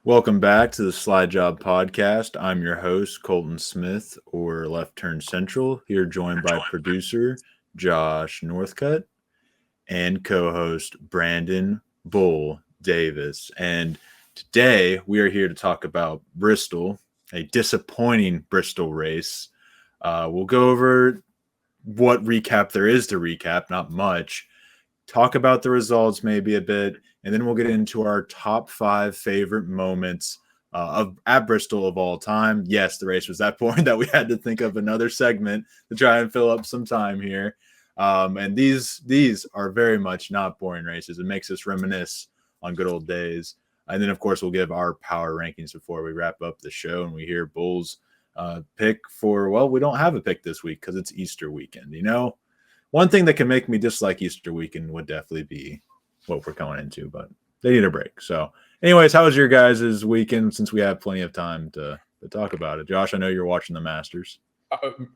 Welcome back to the Slide Job Podcast. I'm your host, Colton Smith, or Left Turn Central, here joined by producer Josh Northcutt and co host Brandon Bull Davis. And today we are here to talk about Bristol, a disappointing Bristol race. We'll go over what recap there is to recap, not much, talk about the results maybe a bit, and then we'll get into our top 5 favorite moments of at Bristol of all time. Yes, the race was that boring that we had to think of another segment to try and fill up some time here. And these are very much not boring races. It makes us reminisce on good old days. And then, of course, we'll give our power rankings before we wrap up the show and we hear Bulls pick for, well, we don't have a pick this week because it's Easter weekend. One thing that can make me dislike Easter weekend would definitely be what we're going into, but they need a break. So, anyways, how was your guys' weekend since we have plenty of time to talk about it? Josh, I know you're watching the Masters.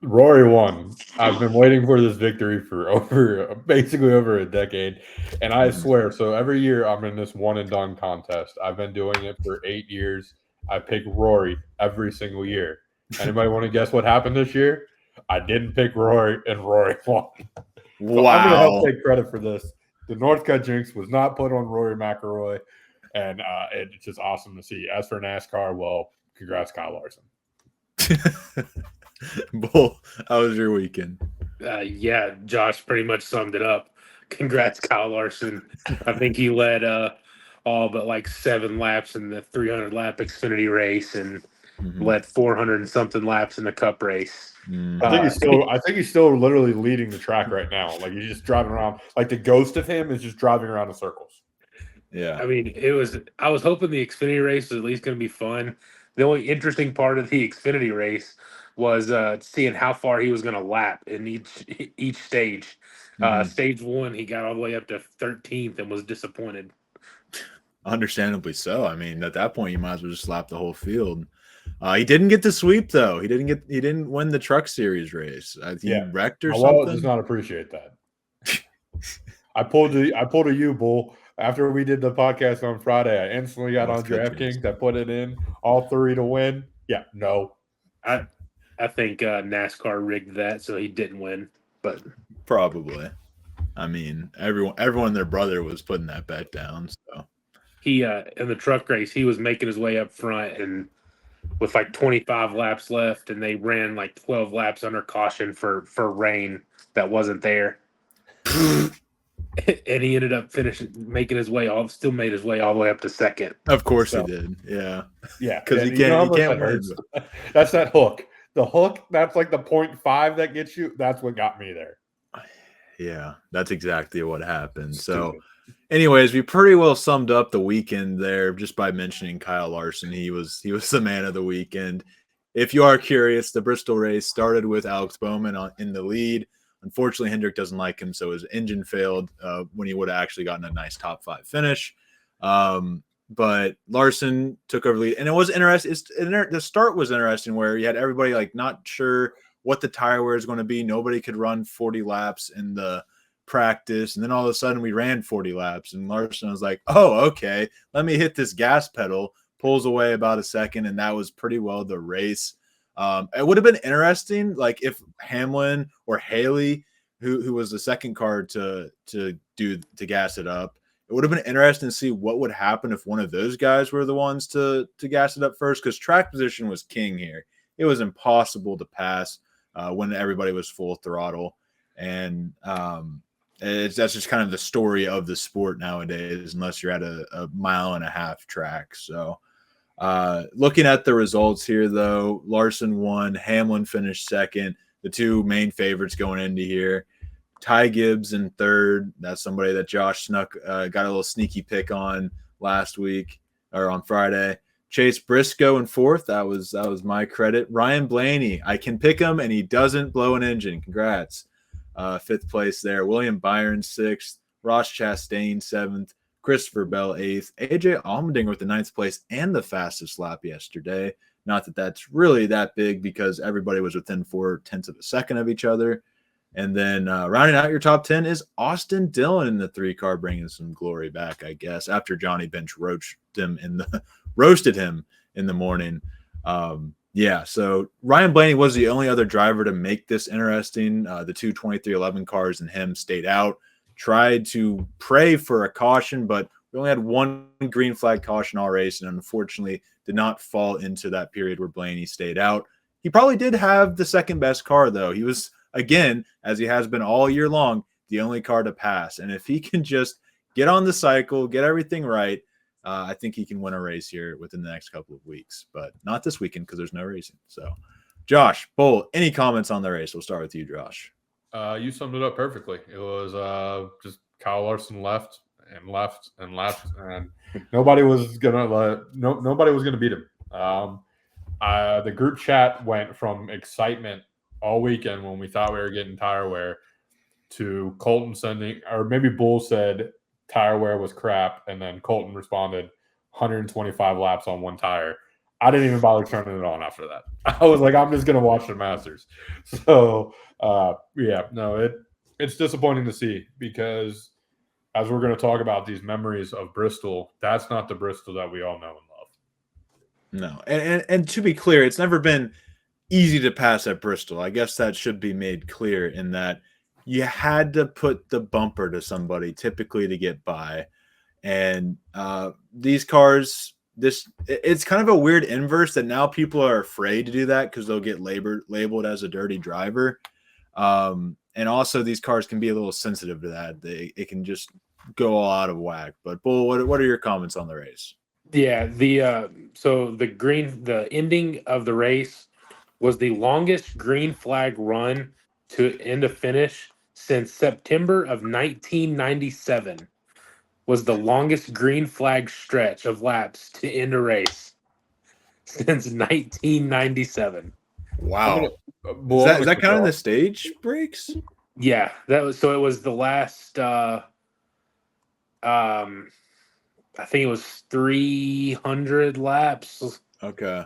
Rory won. I've been waiting for this victory for basically over a decade. And I swear, so every year I'm in this one and done contest. I've been doing it for 8 years. I pick Rory every single year. Anybody want to guess what happened this year? I didn't pick Rory and Rory won. So I'm going to help take credit for this. The Northcutt jinx was not put on Rory McIlroy. And it's just awesome to see. As for NASCAR, well, congrats, Kyle Larson. Bull, how was your weekend? Yeah, Josh pretty much summed it up. Congrats, Kyle Larson. I think he led all but like 7 laps in the 300 lap Xfinity race and led 400 and something laps in the Cup race. I think he's still literally leading the track right now. Like he's just driving around. Like the ghost of him is just driving around in circles. Yeah. I mean, I was hoping the Xfinity race was at least going to be fun. The only interesting part of the Xfinity race was seeing how far he was going to lap in each stage. Stage 1, he got all the way up to 13th and was disappointed. Understandably so. I mean, at that point, you might as well just lap the whole field. He didn't get the sweep though. He didn't win the Truck Series race. He wrecked or something. Well, does not appreciate that. I pulled a U-Bull. After we did the podcast on Friday, I instantly got on DraftKings. I put it in all 3 to win. Yeah, no. I think NASCAR rigged that so he didn't win, but probably. I mean, everyone and their brother was putting that bet down. So he in the truck race, he was making his way up front and with like 25 laps left, and they ran like 12 laps under caution for rain that wasn't there. And he ended up making his way all the way up to second. Of course he did. Yeah. Yeah. Because he can't win. That's that hook. The hook, that's like the 0.5 that gets you. That's what got me there. Yeah, that's exactly what happened. So, anyways, we pretty well summed up the weekend there just by mentioning Kyle Larson. He was the man of the weekend. If you are curious, the Bristol race started with Alex Bowman in the lead. Unfortunately, Hendrick doesn't like him, so his engine failed when he would have actually gotten a nice top 5 finish. But Larson took over the lead, and it was interesting. The start was interesting where you had everybody like not sure what the tire wear is going to be. Nobody could run 40 laps in the practice, and then all of a sudden we ran 40 laps, and Larson was like, "Oh, okay, let me hit this gas pedal." Pulls away about a second, and that was pretty well the race. It would have been interesting, like if Hamlin or Haley, who was the second car to gas it up. It would have been interesting to see what would happen if one of those guys were the ones to gas it up first, because track position was king here. It was impossible to pass when everybody was full throttle. And that's just kind of the story of the sport nowadays, unless you're at a 1.5 mile track. So looking at the results here, though, Larson won, Hamlin finished second, the 2 main favorites going into here. Ty Gibbs in third. That's somebody that Josh got a little sneaky pick on last week or on Friday. Chase Briscoe in fourth. That was my credit. Ryan Blaney, I can pick him, and he doesn't blow an engine. Congrats. 5th place there. William Byron 6th. Ross Chastain 7th. Christopher Bell 8th. AJ Allmendinger with the 9th place and the fastest lap yesterday. Not that that's really that big because everybody was within 0.4 of a second of each other. And then rounding out your top 10 is Austin Dillon in the 3-car, bringing some glory back, I guess, after Johnny Bench roasted him in the morning. Yeah, so Ryan Blaney was the only other driver to make this interesting. The two 2311 cars and him stayed out, tried to pray for a caution, but we only had one green flag caution all race, and unfortunately did not fall into that period where Blaney stayed out. He probably did have the second best car, though. He was, again, as he has been all year long, the only car to pass. And if he can just get on the cycle, get everything right, I think he can win a race here within the next couple of weeks. But not this weekend because there's no racing. So, Josh, Bull, any comments on the race? We'll start with you, Josh. You summed it up perfectly. It was just Kyle Larson left, and nobody was gonna beat him. The group chat went from excitement all weekend when we thought we were getting tire wear to Colton sending, or maybe Bull said tire wear was crap, and then Colton responded 125 laps on one tire. I didn't even bother turning it on after that. I was like, I'm just gonna watch the Masters. So it's disappointing to see, because as we're going to talk about these memories of Bristol, that's not the Bristol that we all know and No, love. and to be clear, it's never been easy to pass at Bristol. I guess that should be made clear, in that you had to put the bumper to somebody typically to get by. And these cars, it's kind of a weird inverse that now people are afraid to do that because they'll get labeled as a dirty driver. And also these cars can be a little sensitive to that. It can just go all out of whack. But Bull, what are your comments on the race? Yeah, the ending of the race was the longest green flag run to end a finish since September of 1997. Was the longest green flag stretch of laps to end a race since 1997. Wow. Is that counting the stage breaks? Yeah, that was, so it was the last I think it was 300 laps. Okay.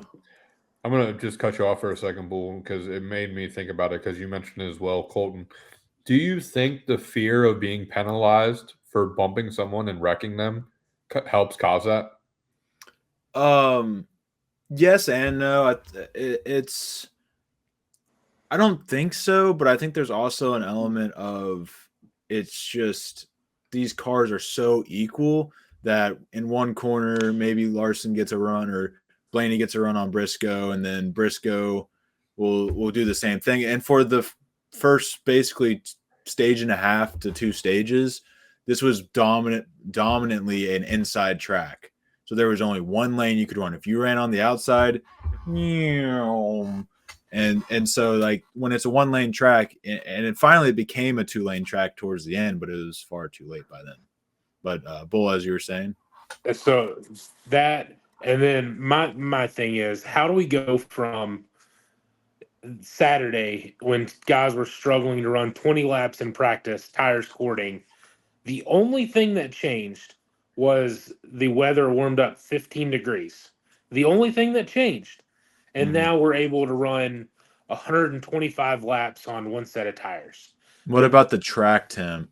I'm going to just cut you off for a second, Bull, because it made me think about it, because you mentioned it as well, Colton. Do you think the fear of being penalized for bumping someone and wrecking them helps cause that? Yes and no. I don't think so, but I think there's also an element of, it's just these cars are so equal that in one corner maybe Larson gets a run or Blaney gets a run on Briscoe, and then Briscoe will do the same thing. And for the first basically stage and a half to 2 stages, this was dominantly an inside track. So there was only one lane you could run. If you ran on the outside, and so like when it's a 1-lane track, and it finally became a 2-lane track towards the end, but it was far too late by then. But Bull, as you were saying, so that, and then my thing is, how do we go from Saturday, when guys were struggling to run 20 laps in practice, tires cording, the only thing that changed was the weather warmed up 15 degrees. The only thing that changed. And now we're able to run 125 laps on one set of tires. What about the track temp?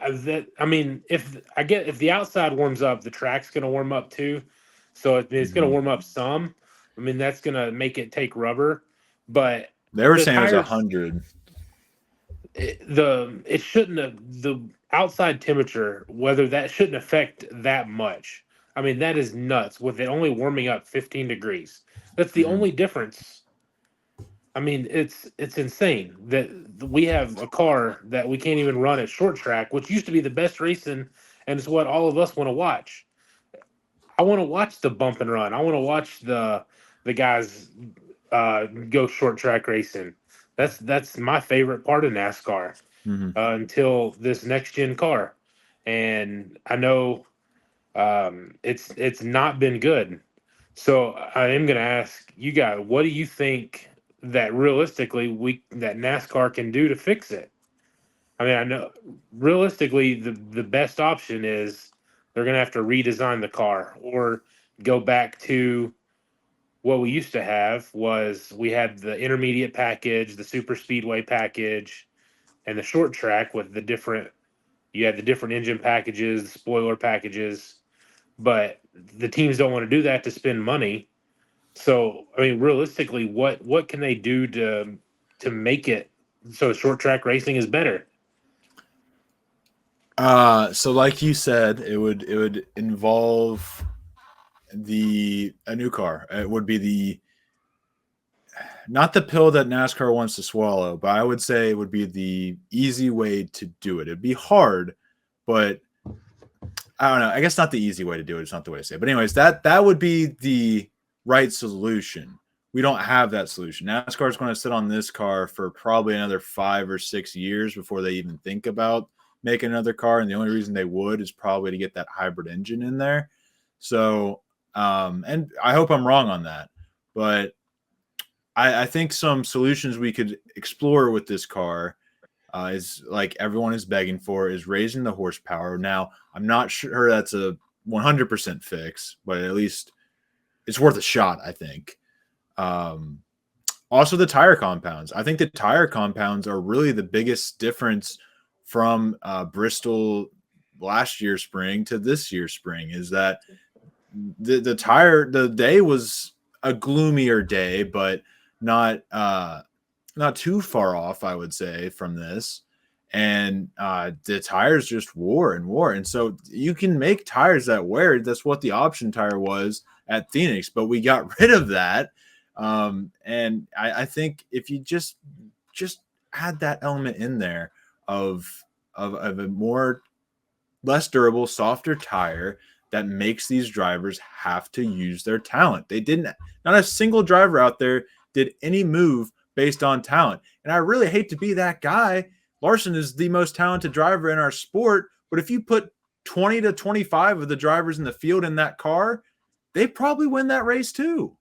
If the outside warms up, the track's going to warm up too. So it's going to warm up some. I mean, that's going to make it take rubber. But they were saying it was 100. It shouldn't have, the outside temperature, whether that shouldn't affect that much. I mean, that is nuts with it only warming up 15 degrees. That's the only difference. I mean, it's insane that we have a car that we can't even run at short track, which used to be the best racing, and it's what all of us want to watch. I want to watch the bump and run. I want to watch the guys go short track racing. That's my favorite part of NASCAR until this next gen car, and I know it's not been good. So I am going to ask you guys, what do you think that realistically that NASCAR can do to fix it? I mean, I know realistically the best option is they're going to have to redesign the car or go back to what we used to have was we had the intermediate package, the super speedway package, and the short track with the different. You had the different engine packages, the spoiler packages, but the teams don't want to do that to spend money. So, I mean, realistically, what can they do to make it so short track racing is better? So like you said, it would involve a new car. It would be the not the pill that NASCAR wants to swallow, but I would say it would be the easy way to do it. It'd be hard, but I don't know. I guess not the easy way to do it. It's not the way to say it. But anyways, that would be the right solution. We don't have that solution. NASCAR is going to sit on this car for probably another 5 or 6 years before they even think about making another car. And the only reason they would is probably to get that hybrid engine in there. So, and I hope I'm wrong on that, but I think some solutions we could explore with this car is like everyone is begging for is raising the horsepower. Now, I'm not sure that's a 100% fix, but at least it's worth a shot, I think. Also, the tire compounds. I think the tire compounds are really the biggest difference from Bristol last year's spring to this year's spring is that the day was a gloomier day, but not too far off, I would say, from this. And the tires just wore and wore. And so you can make tires that wear. That's what the option tire was at Phoenix, but we got rid of that. And I think if you just add that element in there of a more less durable, softer tire that makes these drivers have to use their talent. They didn't, not a single driver out there did any move based on talent. And I really hate to be that guy. Larson is the most talented driver in our sport, but if you put 20 to 25 of the drivers in the field in that car, they probably win that race too.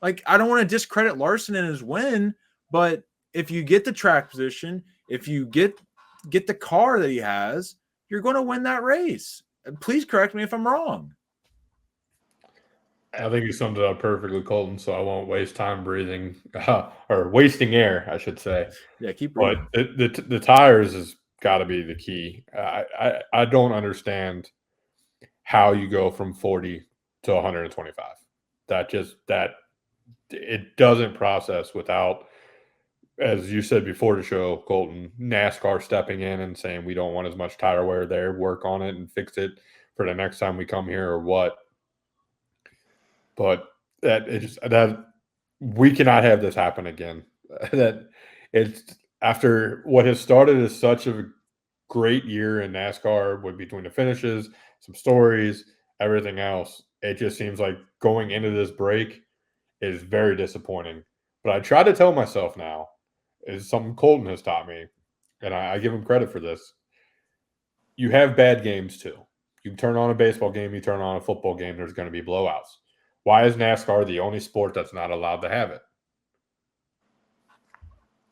Like, I don't want to discredit Larson in his win, but if you get the track position, if you get the car that he has, you're going to win that race. Please correct me if I'm wrong. I think you summed it up perfectly, Colton, so I won't waste time breathing or wasting air, I should say. Yeah, keep breathing. But the tires has got to be the key. I don't understand how you go from 40 to 125. That it doesn't process without, as you said before the show, Colton, NASCAR stepping in and saying we don't want as much tire wear there, work on it and fix it for the next time we come here or what. But that we cannot have this happen again. That it's after what has started as such a great year in NASCAR with between the finishes, some stories, everything else. It just seems like going into this break is very disappointing. But I try to tell myself now, is something Colton has taught me, and I give him credit for this. You have bad games too. You turn on a baseball game, you turn on a football game, there's going to be blowouts. Why is NASCAR the only sport that's not allowed to have it?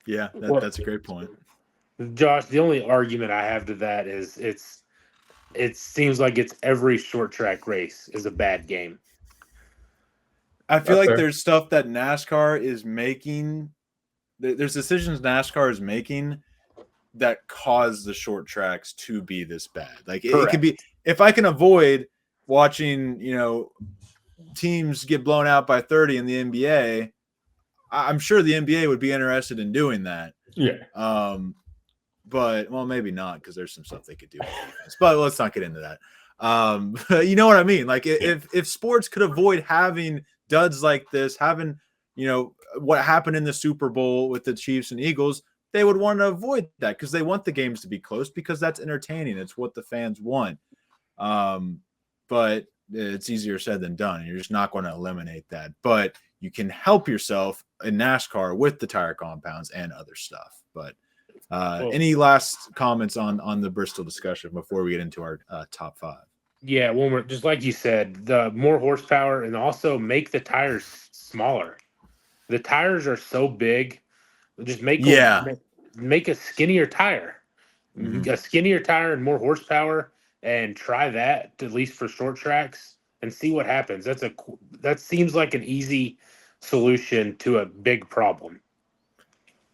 Yeah, that's a great point. Josh, the only argument I have to that is it seems like it's every short track race is a bad game. I feel like there's stuff that NASCAR is making. There's decisions NASCAR is making that cause the short tracks to be this bad. Like it could be, if I can avoid watching, teams get blown out by 30 in the NBA, I'm sure the NBA would be interested in doing that. Yeah. But maybe not, because there's some stuff they could do. But let's not get into that. But you know what I mean? Like if sports could avoid having duds like this, having, what happened in the Super Bowl with the Chiefs and Eagles, they would want to avoid that because they want the games to be close because that's entertaining. It's what the fans want. But it's easier said than done. You're just not going to eliminate that. But you can help yourself in NASCAR with the tire compounds and other stuff. But any last comments on the Bristol discussion before we get into our top 5? Yeah, when we're just like you said, the more horsepower and also make the tires smaller. The tires are so big. Just make a skinnier tire. Mm-hmm. A skinnier tire and more horsepower, and try that at least for short tracks. and see what happens. That seems like an easy solution to a big problem.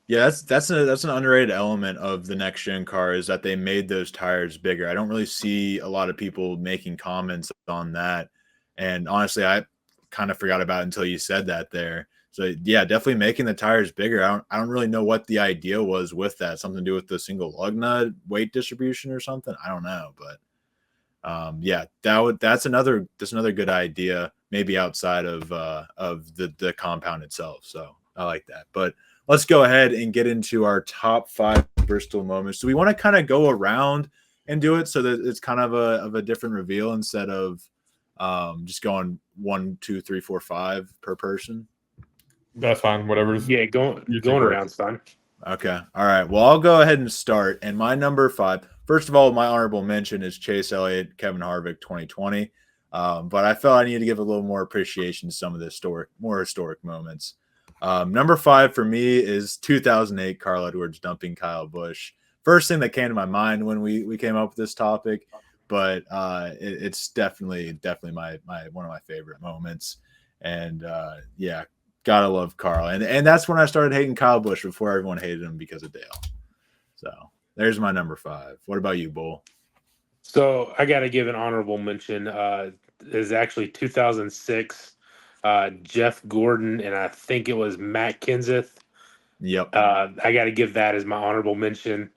Yeah, that's an underrated element of the next gen car is that they made those tires bigger. I don't really see a lot of people making comments on that, and honestly, I kind of forgot about it until you said that there. So yeah, definitely making the tires bigger. I don't really know what the idea was with that. Something to do with the single lug nut weight distribution or something. I don't know, but yeah, that's another good idea. Maybe outside of the compound itself. So I like that, but let's go ahead and get into our top 5 Bristol moments. Do we want to kind of go around and do it so that it's kind of a different reveal instead of just going 1, 2, 3, 4, 5 per person? That's fine. Whatever's going around, son. Okay. All right. Well, I'll go ahead and start. And my number 5, first of all, my honorable mention is Chase Elliott, Kevin Harvick, 2020. But I felt I needed to give a little more appreciation to some of the more historic moments. Number 5 for me is 2008 Carl Edwards dumping Kyle Busch. First thing that came to my mind when we came up with this topic, but it's definitely my one of my favorite moments. And yeah, gotta love Carl, and that's when I started hating Kyle Busch before everyone hated him because of Dale. So there's my number 5. What about you, Bull? So I got to give an honorable mention. Is actually 2006. Jeff Gordon and I think it was Matt Kenseth. Yep. I got to give that as my honorable mention.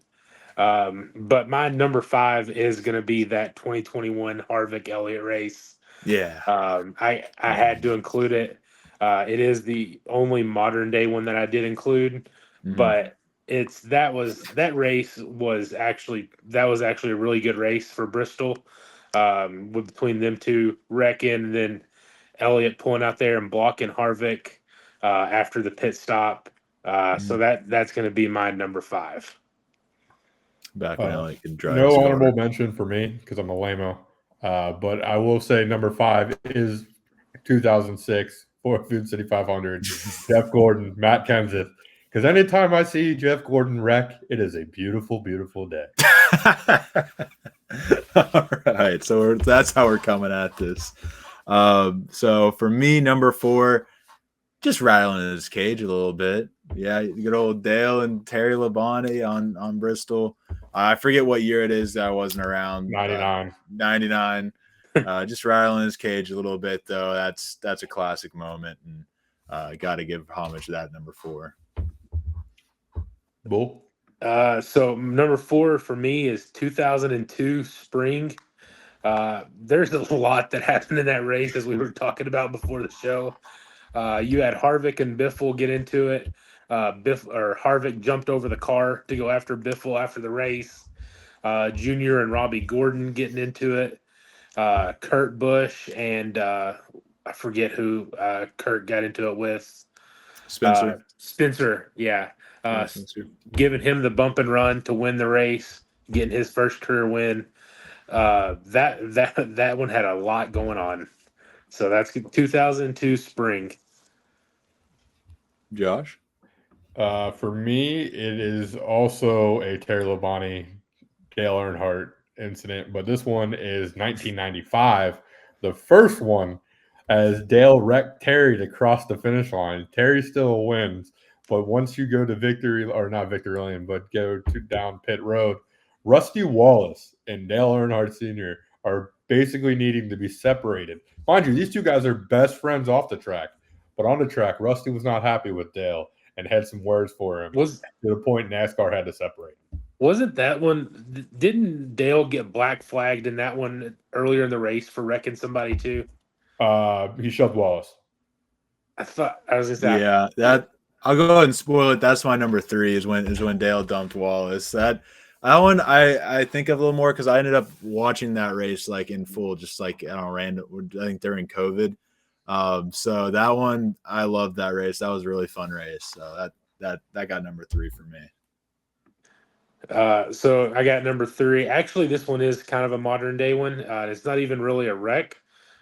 But my number 5 is going to be that 2021 Harvick Elliott race. Yeah. I had to include it. It is the only modern day one that I did include, but that race was actually a really good race for Bristol. Between them two wrecking, and then Elliott pulling out there and blocking Harvick after the pit stop. So that's going to be my number 5. Back when Elliott could drive. No honorable mention for me because I'm a lame-o. But I will say number 5 is 2006 Ford Food City 500. Jeff Gordon, Matt Kenseth. Because anytime I see Jeff Gordon wreck, it is a beautiful, beautiful day. All right, so that's how we're coming at this. So for me, number 4, just rattling his cage a little bit. Yeah, good old Dale and Terry Labonte on Bristol. I forget what year it is that I wasn't around. 99. 99. Just rattling his cage a little bit, though. That's a classic moment, and got to give homage to that number 4. Bull? So number 4 for me is 2002 spring. There's a lot that happened in that race, as we were talking about before the show. You had Harvick and Biffle get into it. Harvick jumped over the car to go after Biffle after the race. Junior and Robbie Gordon getting into it. Kurt Busch and I forget who Kurt got into it with. Spencer, yeah. Spencer. Giving him the bump and run to win the race, getting his first career win. That one had a lot going on. So that's 2002 spring. Josh? For me, it is also a Terry Labonte, Dale Earnhardt incident, but this one is 1995. The first one, as Dale wrecked Terry to cross the finish line. Terry still wins, but once you go to not Victory Lane, but go to down pit road, Rusty Wallace and Dale Earnhardt Sr. are basically needing to be separated. Mind you, these two guys are best friends off the track, but on the track, Rusty was not happy with Dale and had some words for him to the point NASCAR had to separate. Wasn't that one? Didn't Dale get black flagged in that one earlier in the race for wrecking somebody too? He shoved Wallace. I was just saying. Yeah, that I'll go ahead and spoil it. That's my number 3 is when Dale dumped Wallace. That one I think of a little more because I ended up watching that race like in full, just like random. I think during COVID. So that one I loved that race. That was a really fun race. So that got number 3 for me. So I got number 3. Actually, this one is kind of a modern day one. It's not even really a wreck,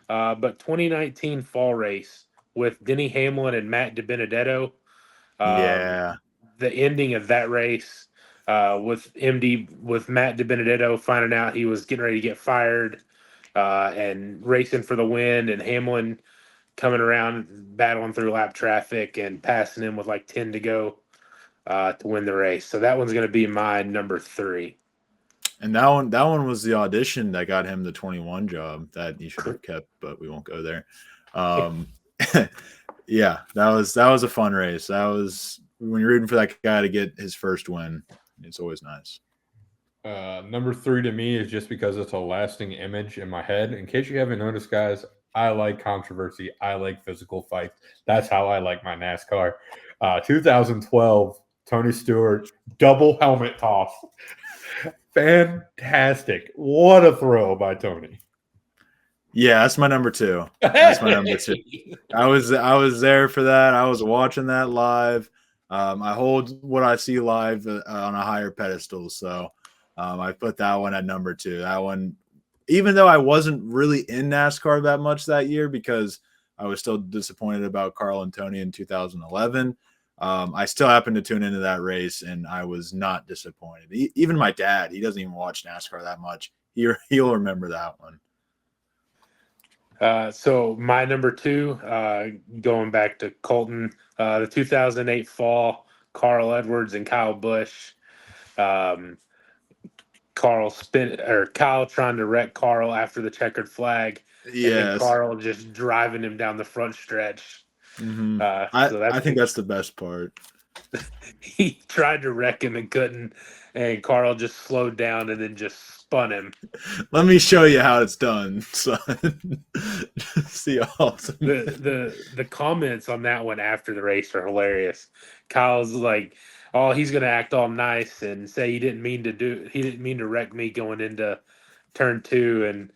but 2019 fall race with Denny Hamlin and Matt DiBenedetto. Yeah. The ending of that race with Matt DiBenedetto finding out he was getting ready to get fired. and racing for the win, and Hamlin coming around, battling through lap traffic and passing him with like 10 to go to win the race. So that one's going to be my number 3. And that one was the audition that got him the 21 job that he should have kept, but we won't go there. Yeah, that was a fun race. That was when you're rooting for that guy to get his first win. It's always nice. Number 3 to me is just because it's a lasting image in my head. In case you haven't noticed, guys, I like controversy. I like physical fights. That's how I like my NASCAR. 2012, Tony Stewart, double helmet toss. Fantastic. What a throw by Tony. Yeah, that's my number 2. That's my number 2. I was there for that. I was watching that live. I hold what I see live on a higher pedestal. So I put that one at number 2. That one, even though I wasn't really in NASCAR that much that year because I was still disappointed about Carl and Tony in 2011, I still happened to tune into that race, and I was not disappointed. Even my dad, he doesn't even watch NASCAR that much. He'll remember that one. So my number 2, going back to Colton, the 2008 fall, Carl Edwards and Kyle Busch. Kyle trying to wreck Carl after the checkered flag, and then Carl just driving him down the front stretch. Mm-hmm. I think that's the best part. He tried to wreck him and couldn't, and Carl just slowed down and then just spun him. Let me show you how it's done, son. See awesome. The comments on that one after the race are hilarious. Kyle's like, "Oh, he's gonna act all nice and say he didn't mean to wreck me going into turn 2," and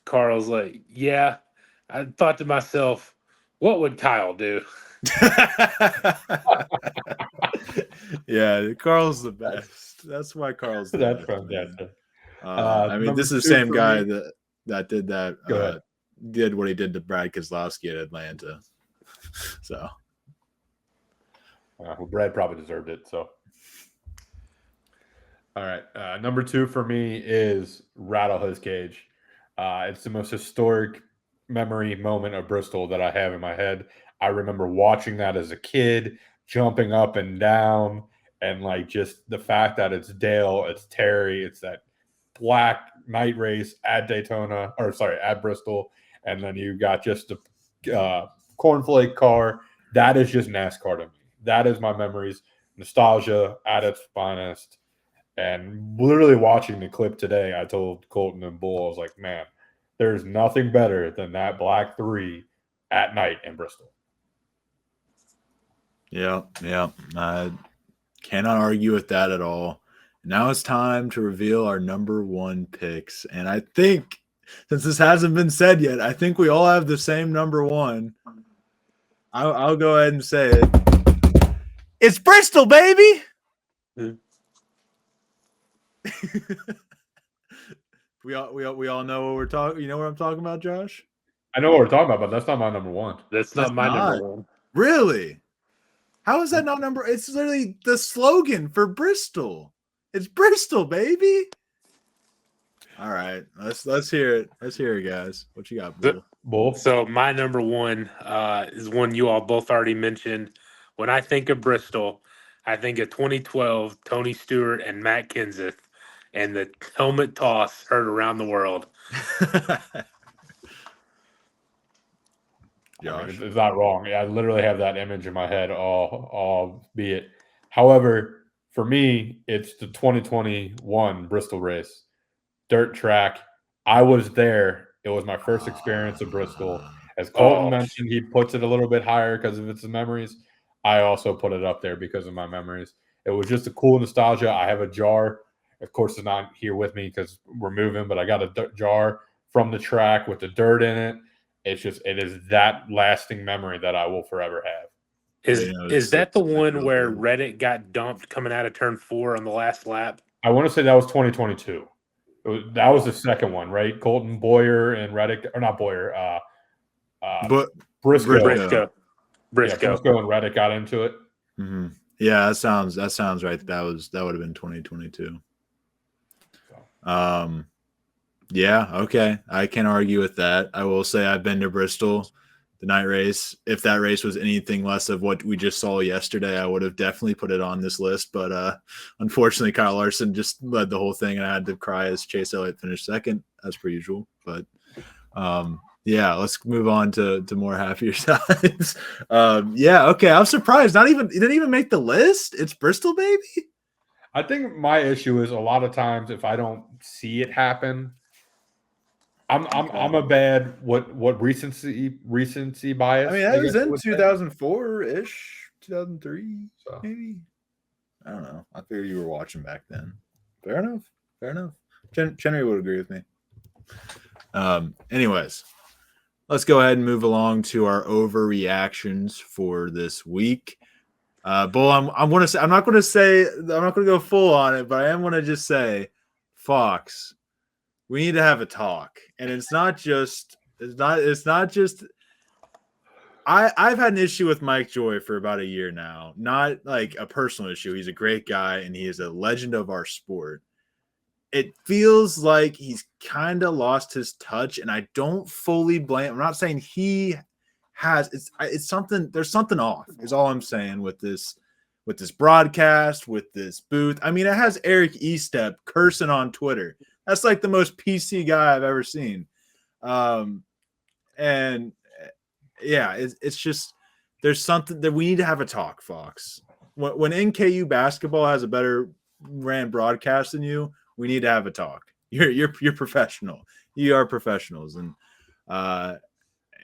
Carl's like, "Yeah, I thought to myself, what would Kyle do?" Yeah, Carl's the best. That's why Carl's the That's best. fantastic. I mean, this is the same guy that did that. Did what he did to Brad Keselowski at Atlanta. So, well, Brad probably deserved it. So, all right, number 2 for me is Rattle His Cage. It's the most historic memory moment of Bristol that I have in my head. I remember watching that as a kid, jumping up and down, and like just the fact that it's Dale, it's Terry, it's that black night race at at Bristol, and then you got just the cornflake car. That is just NASCAR to me. That is my memories, nostalgia at its finest. And literally watching the clip today, I told Colton and Bull, I was like, man, there's nothing better than that black 3 at night in Bristol. Yeah. I cannot argue with that at all. Now it's time to reveal our number 1 picks. And I think, since this hasn't been said yet, I think we all have the same number 1. I'll go ahead and say it. It's Bristol, baby! We all know what we're talking. You know what I'm talking about, Josh? I know what we're talking about, but that's not my number 1. That's not my number 1. Really? How is that not number? It's literally the slogan for Bristol. It's Bristol, baby. All right, let's hear it. Let's hear it, guys. What you got, Bull? So my number 1 is one you all both already mentioned. When I think of Bristol, I think of 2012, Tony Stewart and Matt Kenseth, and the helmet toss heard around the world. Josh. It's not wrong. I literally have that image in my head, albeit. However, for me, it's the 2021 Bristol race. Dirt track. I was there. It was my first experience of Bristol. As Colton mentioned, he puts it a little bit higher because of its memories. I also put it up there because of my memories. It was just a cool nostalgia. I have a jar. Of course, it's not here with me because we're moving, but I got a jar from the track with the dirt in it. It is that lasting memory that I will forever have. Is that the one where Reddick got dumped coming out of turn 4 on the last lap? I want to say that was 2022. That was the second one, right? Colton, Boyer, and Reddick, or not Boyer, Briscoe. Briscoe. Yeah, Briscoe and Reddick got into it. Mm-hmm. Yeah, that sounds right. That would have been 2022. Yeah, okay. I can't argue with that. I will say I've been to Bristol, the night race. If that race was anything less of what we just saw yesterday, I would have definitely put it on this list. But unfortunately, Kyle Larson just led the whole thing, and I had to cry as Chase Elliott finished second, as per usual. But yeah, let's move on to more happier times. Yeah, okay. I'm surprised. It didn't even make the list. It's Bristol, baby. I think my issue is a lot of times if I don't see it happen, I'm a bad what recency bias. I mean, that I was guess you in would say. 2004-ish, 2003, So. maybe. I don't know. I figured you were watching back then. Fair enough. Fair enough. Chenry would agree with me. Anyways, let's go ahead and move along to our overreactions for this week. Bull, I'm not going to go full on it, but I am going to just say, Fox, we need to have a talk, and it's not just. I've had an issue with Mike Joy for about a year now. Not like a personal issue. He's a great guy, and he is a legend of our sport. It feels like he's kind of lost his touch, and I don't fully blame. I'm not saying he has. It's something. There's something off. Is all I'm saying with this broadcast, with this booth. I mean, it has Eric Estep cursing on Twitter. That's like the most PC guy I've ever seen. And yeah, it's just there's something that we need to have a talk, Fox. When NKU basketball has a better ran broadcast than you, we need to have a talk. You're professional. You are professionals, and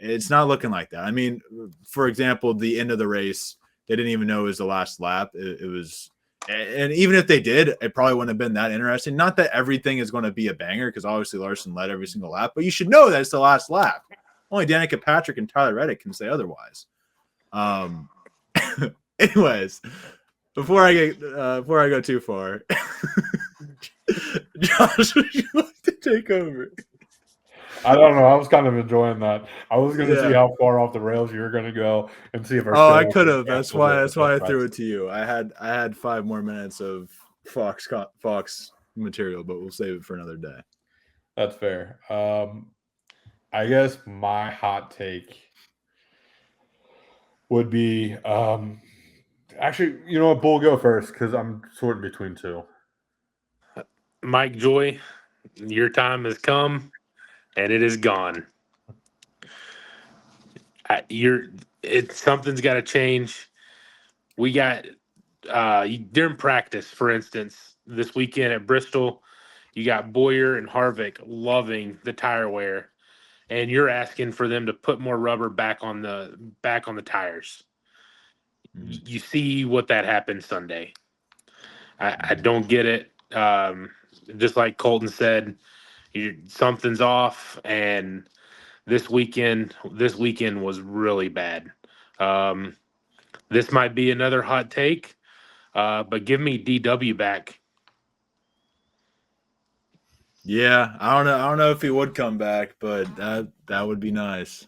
it's not looking like that. I mean, for example, the end of the race, they didn't even know it was the last lap. It was, and even if they did, it probably wouldn't have been that interesting. Not that everything is going to be a banger, because obviously Larson led every single lap, but you should know that it's the last lap. Only Danica Patrick and Tyler Reddick can say otherwise. Anyways, before I go too far, Josh, would you like to take over? I don't know. I was kind of enjoying that. I was going to see how far off the rails you were going to go and see if I could have. That's why I threw it to you. I had 5 more minutes of Fox material, but we'll save it for another day. That's fair. I guess my hot take would be actually, you know what, Bull, go first because I'm sorting between two. Mike Joy, your time has come and it is gone. Something's got to change. We got during practice, for instance, this weekend at Bristol, you got Boyer and Harvick loving the tire wear, and you're asking for them to put more rubber back on the tires. Mm-hmm. You see what that happened Sunday. I don't get it. Just like Colton said, something's off, and this weekend was really bad. This might be another hot take, but give me DW back. Yeah, I don't know if he would come back, but that would be nice.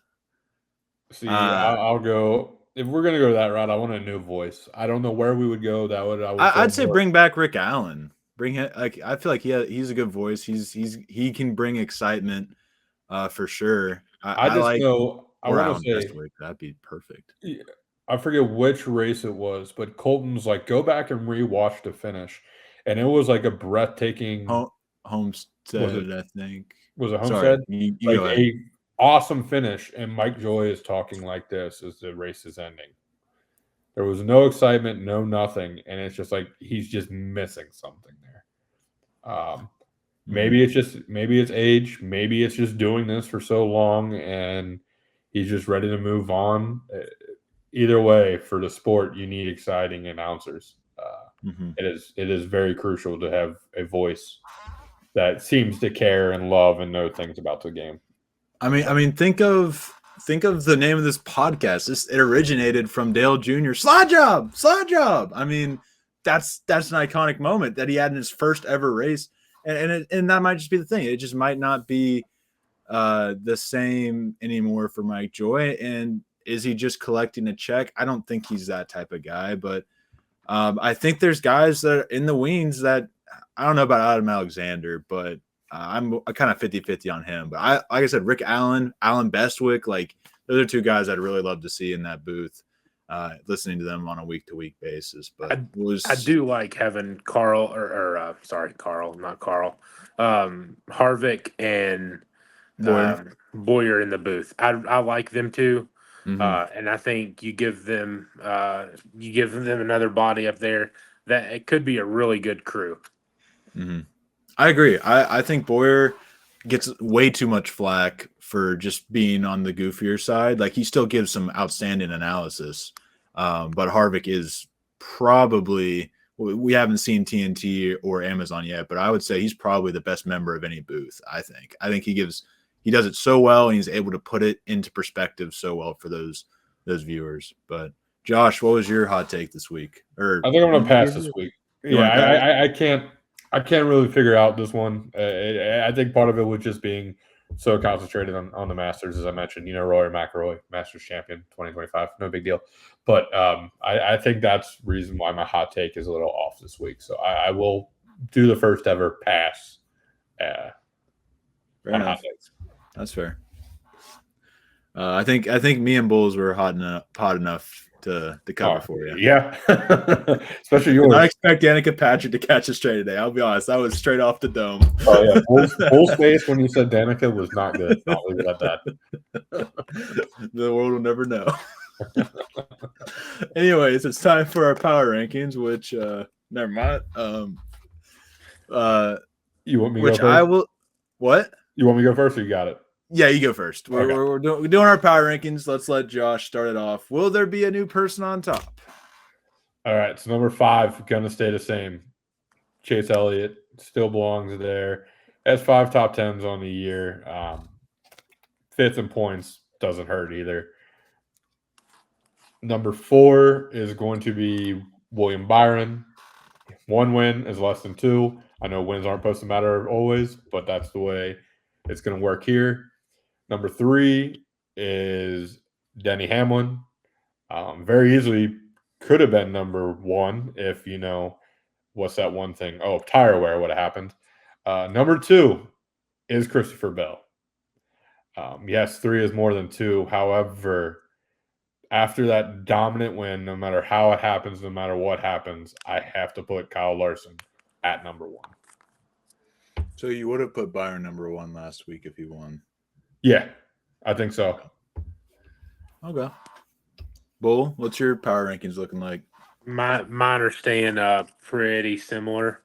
See, I'll go. If we're gonna go that route, I want a new voice. I don't know where we would go. I'd say bring back Rick Allen. Bring him. Like, I feel like he's a good voice. He can bring excitement, for sure. I want to say that'd be perfect. I forget which race it was, but Colton's like, go back and rewatch the finish, and it was like a breathtaking Homestead. I think was it Homestead? Sorry, like a awesome finish, and Mike Joy is talking like this as the race is ending. There was no excitement, no nothing, and it's just like he's just missing something there. Maybe it's age, maybe it's just doing this for so long, and he's just ready to move on. Either way, for the sport, you need exciting announcers. It is very crucial to have a voice that seems to care and love and know things about the game. I mean, think of the name of this podcast. It originated from Dale Jr. Slide job. I mean, that's an iconic moment that he had in his first ever race, and that might just be the thing. It just might not be the same anymore for Mike Joy. And is he just collecting a check? I don't think he's that type of guy, but I think there's guys that are in the wings that I don't know about Adam Alexander, but I'm kind of 50-50 on him. But like I said, Rick Allen, Alan Bestwick, like those are two guys I'd really love to see in that booth, listening to them on a week-to-week basis. But I do like having Carl not Carl, Harvick and Boyer in the booth. I like them too. And I think you give them another body up there that it could be a really good crew. I agree. I think Boyer gets way too much flack for just being on the goofier side. Like he still gives some outstanding analysis, but Harvick is probably, we haven't seen TNT or Amazon yet, but I would say he's probably the best member of any booth. I think he does it so well, and he's able to put it into perspective so well for those viewers. But Josh, what was your hot take this week? I think I'm gonna pass this week. Yeah, I can't really figure out this one. I think part of it was just being so concentrated on the Masters, as I mentioned. Rory McIlroy, Masters champion 2025, no big deal. But I think that's the reason why my hot take is a little off this week. So I will do the first ever pass on hot takes. That's fair. I think me and Bulls were hot enough to cover for you. Yeah, especially yours. I expect Danica Patrick to catch a straight today. I'll be honest, that was straight off the dome. Oh yeah, Bull's face when you said Danica was not good. I'll leave it at that. The world will never know. Anyways, it's time for our power rankings, which never mind. You want me to go first? I will. What? You want me to go first, or you got it? Yeah, you go first. Okay. We're doing our power rankings. Let's let Josh start it off. Will there be a new person on top? All right, so number 5 gonna stay the same. Chase Elliott still belongs there. Has 5 top 10s on the year. 5th in points doesn't hurt either. Number 4 is going to be William Byron. 1 win is less than 2. I know wins aren't supposed to matter always, but that's the way it's going to work here. Number 3 is Denny Hamlin. Very easily could have been number 1 if, what's that one thing? Oh, tire wear would have happened. Number 2 is Christopher Bell. Yes, 3 is more than 2. However, after that dominant win, no matter how it happens, no matter what happens, I have to put Kyle Larson at number 1. So you would have put Byron number 1 last week if he won? Yeah, I think so. Okay. Bull, what's your power rankings looking like? Mine are staying pretty similar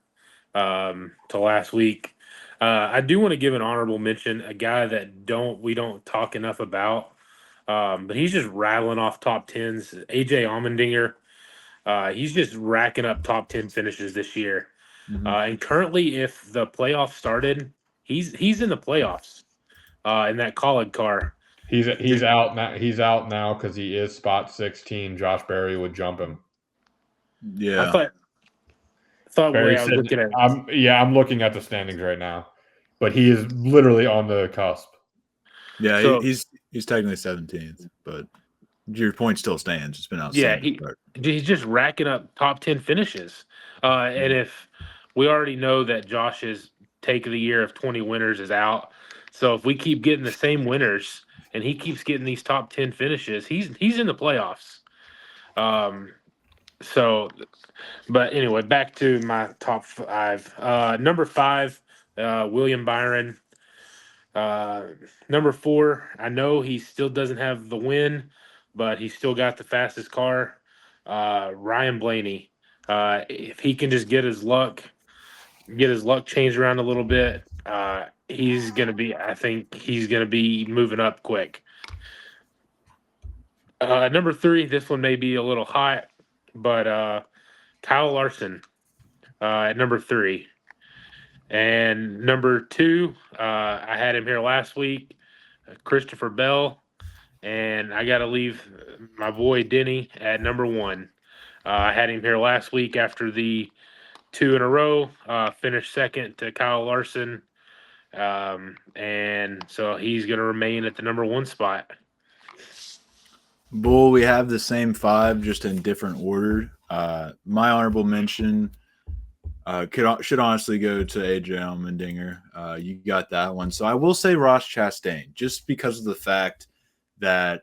to last week. I do want to give an honorable mention, a guy that we don't talk enough about, but he's just rattling off top 10s. AJ Allmendinger, he's just racking up top 10 finishes this year. And currently, if the playoffs started, he's in the playoffs in that College car. He's out now. He's out now because he is spot 16. Josh Berry would jump him. Yeah, I thought Barry I was said, looking at. I'm looking at the standings right now, but he is literally on the cusp. Yeah, so, he's technically 17th, but your point still stands. It's been outstanding. Yeah, he's just racking up top 10 finishes. And if we already know that Josh's take of the year of 20 winners is out, so if we keep getting the same winners and he keeps getting these top 10 finishes, he's in the playoffs. But anyway, back to my top 5. Number 5, William Byron. Number 4, I know he still doesn't have the win, but he's still got the fastest car. Ryan Blaney. If he can just get his luck changed around a little bit, I think he's gonna be moving up quick. Number 3, this one may be a little hot, but Kyle Larson at number 3. And number 2, I had him here last week, Christopher Bell, and I got to leave my boy Denny at number 1. I had him here last week after the 2 in a row, finished second to Kyle Larson, and so he's going to remain at the number 1 spot. Bull, we have the same 5, just in different order. My honorable mention, Should honestly go to AJ Allmendinger. You got that one. So I will say Ross Chastain, just because of the fact that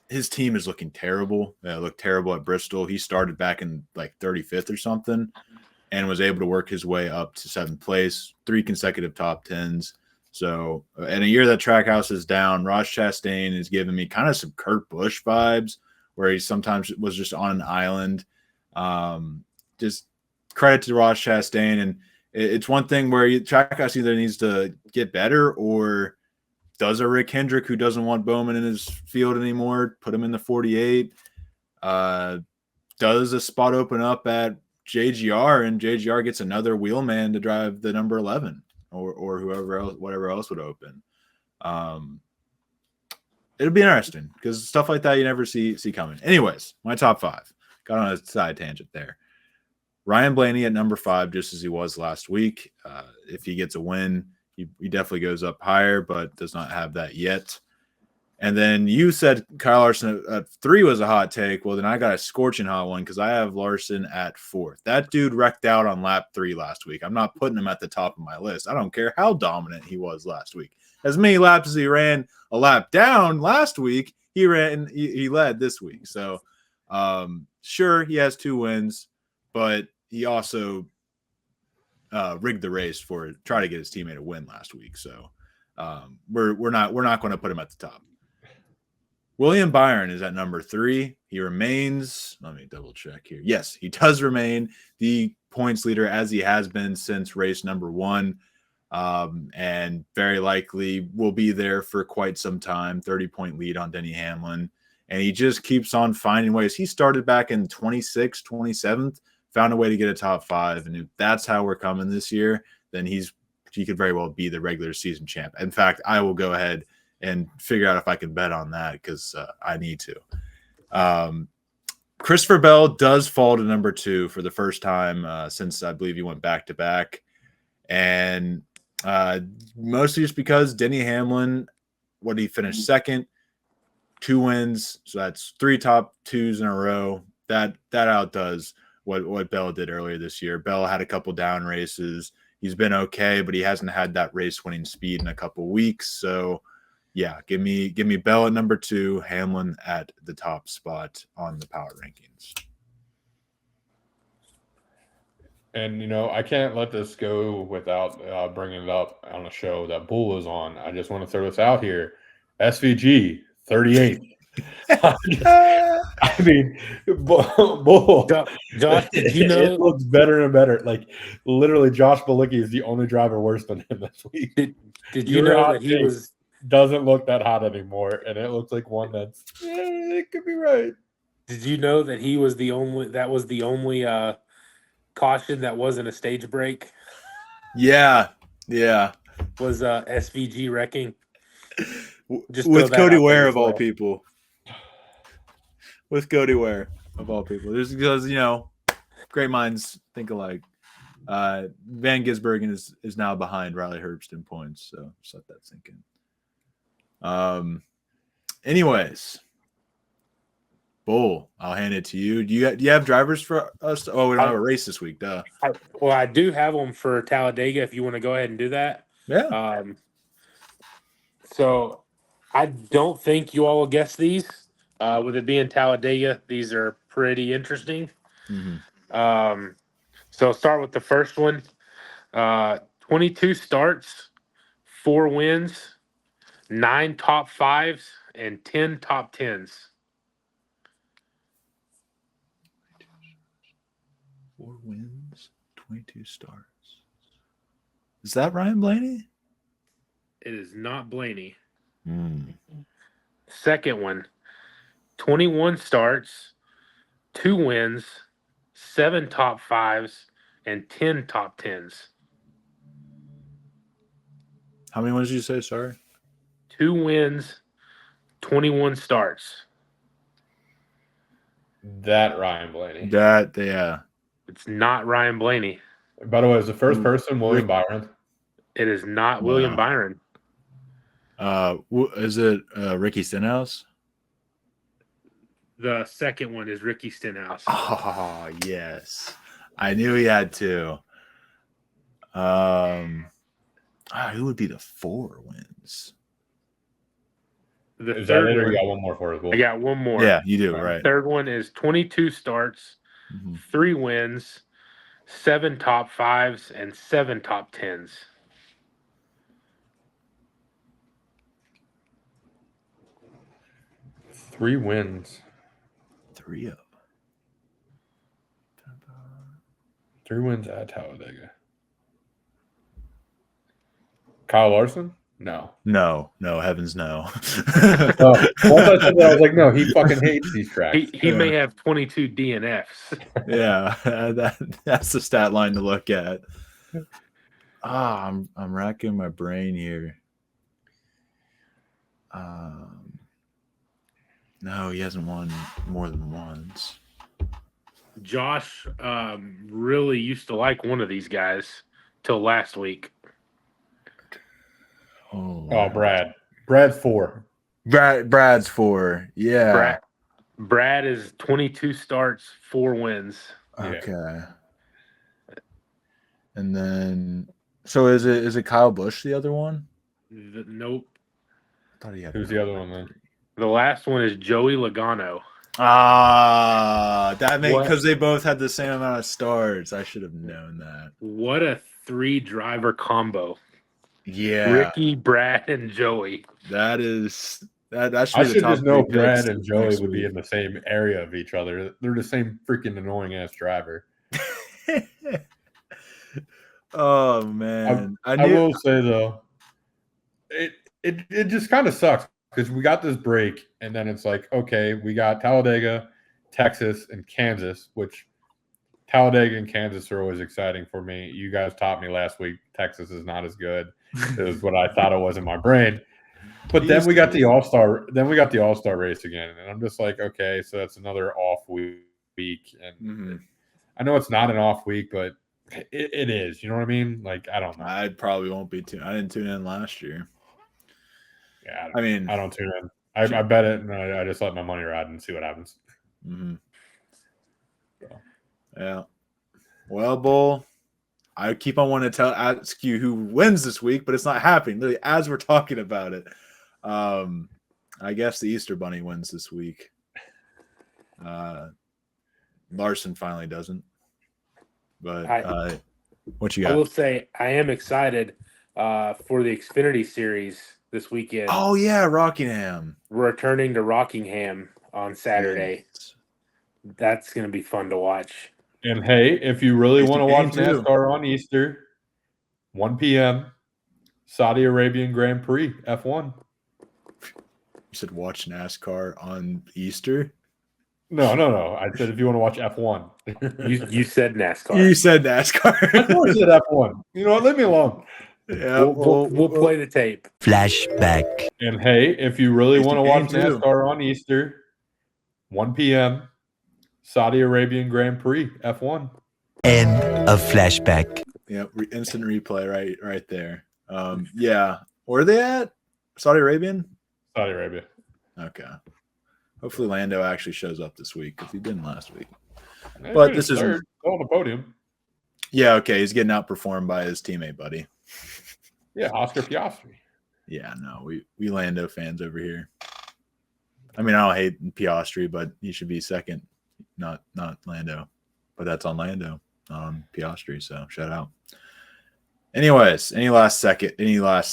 his team is looking terrible. Looked terrible at Bristol. He started back in like 35th or something and was able to work his way up to 7th place, 3 consecutive top 10s. So in a year that Trackhouse is down, Ross Chastain is giving me kind of some Kurt Busch vibes, where he sometimes was just on an island. Just credit to Ross Chastain. And it's one thing where Trackhouse either needs to get better, or does a Rick Hendrick, who doesn't want Bowman in his field anymore, put him in the 48. Does a spot open up at JGR, and JGR gets another wheelman to drive the number 11, or whoever else, whatever else would open. It'll be interesting because stuff like that you never see coming. Anyways, my top 5. Got on a side tangent there. Ryan Blaney at number 5, just as he was last week. If he gets a win, he definitely goes up higher, but does not have that yet. And then you said Kyle Larson at 3 was a hot take. Well, then I got a scorching hot one because I have Larson at 4th. That dude wrecked out on lap 3 last week. I'm not putting him at the top of my list. I don't care how dominant he was last week. As many laps as he ran a lap down last week, he led this week. So, sure, he has 2 wins, but he also rigged the race try to get his teammate a win last week. So, we're not going to put him at the top. William Byron is at number 3. He remains, let me double check here. Yes, he does remain the points leader as he has been since race number 1. And very likely will be there for quite some time. 30-point lead on Denny Hamlin. And he just keeps on finding ways. He started back in 26th, 27th, found a way to get a top 5. And if that's how we're coming this year, then he could very well be the regular season champ. In fact, I will go ahead and figure out if I can bet on that because I need to. Christopher Bell does fall to number 2 for the first time since I believe he went back-to-back. And mostly just because Denny Hamlin, what he finished 2nd, 2 wins. So that's 3 top 2s in a row. That outdoes what Bell did earlier this year. Bell had a couple down races. He's been okay, but he hasn't had that race-winning speed in a couple weeks. So, yeah, give me Bell at number 2, Hamlin at the top spot on the power rankings. And, I can't let this go without bringing it up on a show that Bull is on. I just want to throw this out here. SVG, 38. I mean, Bull. Josh, did you know? It looks better and better. Like, literally, Josh Bilicki is the only driver worse than him this week. Did you know that he doesn't look that hot anymore, and it looks like one that's it could be right. Did you know that he was the only caution that wasn't a stage break? Yeah. Was SVG wrecking? Just with Cody Ware of all people. With Cody Ware of all people. Just because, great minds think alike. Van Gisbergen is now behind Riley Herbst in points, so just let that sink in. Anyways, Bull, I'll hand it to you. Do you have drivers for us? Oh, we don't have a race this week, duh. I do have them for Talladega. If you want to go ahead and do that, yeah. So I don't think you all will guess these. With it being Talladega, these are pretty interesting. Mm-hmm. So I'll start with the first one. 22 starts, 4 wins, 9 top 5s, and 10 top 10s. 4 wins, 22 starts. Is that Ryan Blaney? It is not Blaney. Second one, 21 starts, 2 wins, 7 top 5s, and 10 top 10s. How many ones did you say? Sorry. 2 wins, 21 starts. That Ryan Blaney. Yeah. It's not Ryan Blaney. By the way, is the first person William Byron? It is not William Byron. Is it Ricky Stenhouse? The second one is Ricky Stenhouse. Oh, yes. I knew he had two. Who would be the 4 wins? The Is that third it, or one, you got one more for us? I got one more. Yeah, you do, All right. Third one is 22 starts, Mhm. 3 wins, 7 top 5s, and 7 top 10s. Three wins. 3 of them. 3 wins at Talladega. Kyle Larson? No. No, heavens no. Oh, once I said that, I was like, no, he fucking hates these tracks. He may have 22 DNFs. Yeah, that's the stat line to look at. I'm racking my brain here. No, he hasn't won more than once. Josh really used to like one of these guys till last week. Oh, Brad. Brad's 4. Brad's 4. Yeah. Brad is 22 starts, 4 wins. Okay. And then, so is it Kyle Busch the other one? Nope. I thought he had. Who's the other one then? The last one is Joey Logano. That makes What? because they both had the same amount of starts. I should have known that. What a 3-driver combo. Yeah, Ricky, Brad, and Joey. that is that should I be the should top just know 3 Brad picks and Joey next would be week. in the same area of each other. They're the same freaking annoying ass driver. Oh man, I will say though, it just kind of sucks because we got this break and then it's like, okay, we got Talladega, Texas, and Kansas, which Talladega and Kansas are always exciting for me. You guys taught me last week Texas is not as good as what I thought it was in my brain. But then we got the All-Star. Then we got the All-Star race again, and I'm just like, okay, so that's another off week. And I know it's not an off week, but it is. You know what I mean? Like, I don't know. I probably won't be I didn't tune in last year. Yeah, I mean, I don't tune in. I bet it, and I just let my money ride and see what happens. So. Yeah. Well, Bull, I keep on wanting to ask you who wins this week, but it's not happening. Literally, as we're talking about it. I guess the Easter Bunny wins this week. Larson finally doesn't. But what you got? I will say I am excited for the Xfinity Series this weekend. Oh yeah, Rockingham. We're returning to Rockingham on Saturday. Yes. That's going to be fun to watch. And hey, if you really want to watch NASCAR on Easter, 1 p.m., Saudi Arabian Grand Prix, F1. You said watch NASCAR on Easter? No. I said if you want to watch F1. You said NASCAR. You said NASCAR. I thought you said F1. You know what? Leave me alone. Yeah, we'll play the tape. Flashback. And hey, if you really want to watch NASCAR on Easter, 1 p.m., Saudi Arabian Grand Prix, F1. End of flashback. Yeah, instant replay right there. Yeah. Where are they at? Saudi Arabian? Saudi Arabia. Okay. Hopefully Lando actually shows up this week because he didn't last week. But this is on the podium. Yeah, okay. He's getting outperformed by his teammate, buddy. Yeah, Oscar Piastri. Yeah, no, we Lando fans over here. I mean, I don't hate Piastri, but he should be second, not Lando. But that's on Lando, not on Piastri. So shout out. Anyways, any last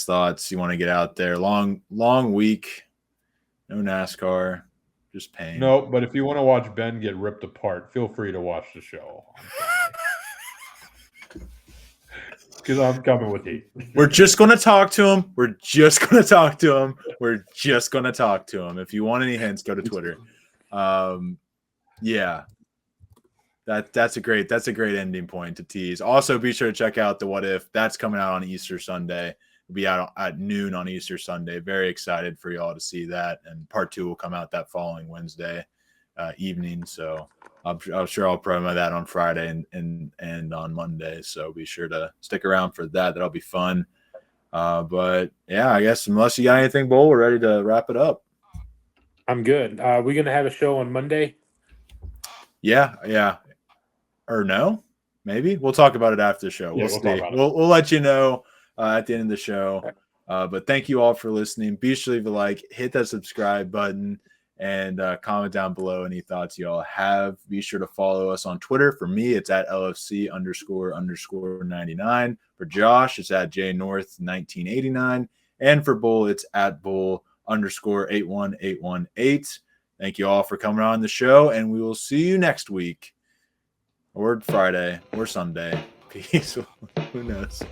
thoughts you want to get out there? Long week, no NASCAR, just pain. No, but if you want to watch Ben get ripped apart, feel free to watch the show. Because I'm coming with heat. We're just going to talk to him. If you want any hints, go to Twitter. Yeah. That's a great ending point to tease. Also, be sure to check out the What If. That's coming out on Easter Sunday. It'll be out at noon on Easter Sunday. Very excited for y'all to see that. And part 2 will come out that following Wednesday evening. So I'm sure I'll promo that on Friday and on Monday. So be sure to stick around for that. That'll be fun. But yeah, I guess unless you got anything, Bull, we're ready to wrap it up. I'm good. We're going to have a show on Monday. Yeah. Or no? Maybe we'll talk about it after the show. Yeah, We'll we'll see. talk about it. We'll let you know at the end of the show. But thank you all for listening. Be sure to leave a like, hit that subscribe button, and comment down below any thoughts you all have. Be sure to follow us on Twitter. For me, it's at LFC__99. For Josh, it's at JNorth1989. And for Bull, it's at Bull_81818. Thank you all for coming on the show, and we will see you next week. Or Friday, or Sunday. Peace. Who knows?